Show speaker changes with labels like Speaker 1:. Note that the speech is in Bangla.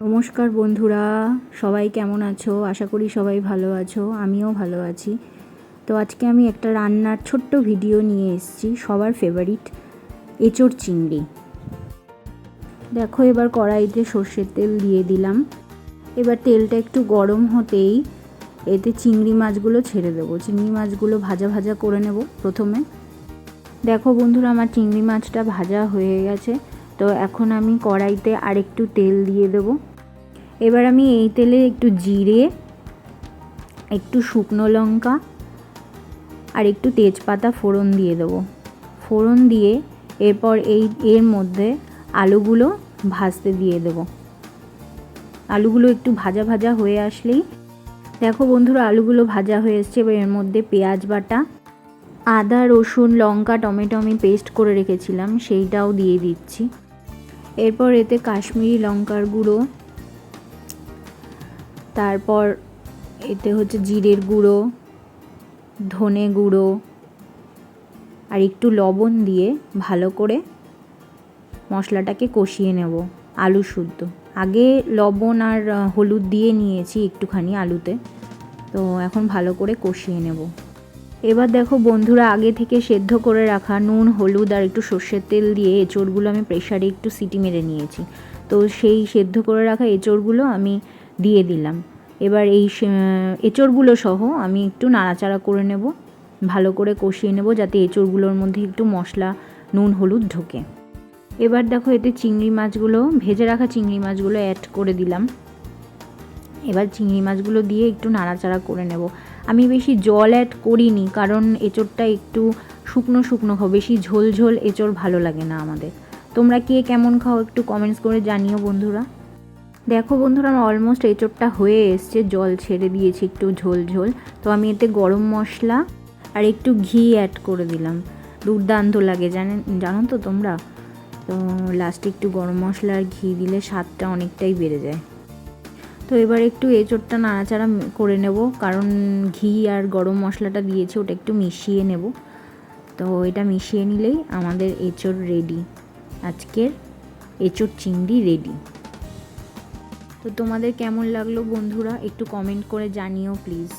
Speaker 1: নমস্কার বন্ধুরা, সবাই কেমন আছো? আশা করি সবাই ভালো আছো, আমিও ভালো আছি। তো আজকে আমি একটা রান্নার ছোট্ট ভিডিও নিয়ে এসেছি, সবার ফেভারিট এঁচোড় চিংড়ি। দেখো, এবার কড়াইতে সর্ষের তেল দিয়ে দিলাম। এবার তেলটা একটু গরম হতেই এতে চিংড়ি মাছগুলো ছেড়ে দেবো। চিংড়ি মাছগুলো ভাজা ভাজা করে নেব প্রথমে। দেখো বন্ধুরা, আমার চিংড়ি মাছটা ভাজা হয়ে গেছে। তো এখন আমি কড়াইতে আরেকটু তেল দিয়ে দেবো। এবার আমি এই তেলে একটু জিরে, একটু শুকনো লঙ্কা আর একটু তেজপাতা ফোড়ন দিয়ে দেবো। ফোড়ন দিয়ে এরপর এর মধ্যে আলুগুলো ভাজতে দিয়ে দেবো। আলুগুলো একটু ভাজা ভাজা হয়ে আসলেই, দেখো বন্ধুরা, আলুগুলো ভাজা হয়ে এসছে। এবার এর মধ্যে পেঁয়াজ বাটা, আদা রসুন লঙ্কা টমেটো আমি পেস্ট করে রেখেছিলাম, সেইটাও দিয়ে দিচ্ছি। এরপর এতে কাশ্মীরি লঙ্কার গুঁড়ো, তারপর এতে হচ্ছে জিরের গুঁড়ো, ধনে গুঁড়ো আর একটু লবণ দিয়ে ভালো করে মশলাটাকে কষিয়ে নেব। আলু শুদ্ধ আগে লবণ আর হলুদ দিয়ে নিয়েছি একটুখানি আলুতে, তো এখন ভালো করে কষিয়ে নেব। এবার দেখো বন্ধুরা, আগে থেকে সেদ্ধ করে রাখা নুন হলুদ আর একটু সর্ষের তেল দিয়ে এঁচোড়গুলো আমি প্রেশারে একটু সিটি মেরে নিয়েছি। তো সেই সেদ্ধ করে রাখা এঁচোড়গুলো আমি দিয়ে দিলাম। এবার এই এঁচোড়গুলো সহ আমি একটু নাড়াচাড়া করে নেব, ভালো করে কষিয়ে নেব যাতে এঁচোড়গুলোর মধ্যে একটু মশলা নুন হলুদ ঢোকে। এবার দেখো, এতে চিংড়ি মাছগুলো, ভেজে রাখা চিংড়ি মাছগুলো অ্যাড করে দিলাম। এবার চিংড়ি মাছগুলো দিয়ে একটু নাড়াচাড়া করে নেব। আমি বেশি জল অ্যাড করিনি, কারণ এঁচোড়টা একটু শুকনো শুকনো খাও, বেশি ঝোল ঝোল এঁচোড় ভালো লাগে না আমাদের। তোমরা কে কেমন খাও একটু কমেন্টস করে জানিও বন্ধুরা। দেখো বন্ধুরা, আমার অলমোস্ট এঁচোড়টা হয়ে এসছে, জল ছেড়ে দিয়েছি একটু ঝোল ঝোল। তো আমি এতে গরম মশলা আর একটু ঘি অ্যাড করে দিলাম। দুর্দান্ত লাগে জানো তো তোমরা। তো লাস্টে একটু গরম মশলা আর ঘি দিলে স্বাদটা অনেকটাই বেড়ে যায়। তো এবার একটু এঁচোড়টা নাড়াচাড়া করে নেব, কারণ ঘি আর গরম মশলাটা দিয়েছি, ওটা একটু মিশিয়ে নেব। তো এটা মিশিয়ে নিলেই আমাদের এঁচোড় রেডি। আজকের এঁচোড় চিংড়ি রেডি। তো তোমাদের কেমন লাগলো বন্ধুরা একটু কমেন্ট করে জানিও প্লিজ।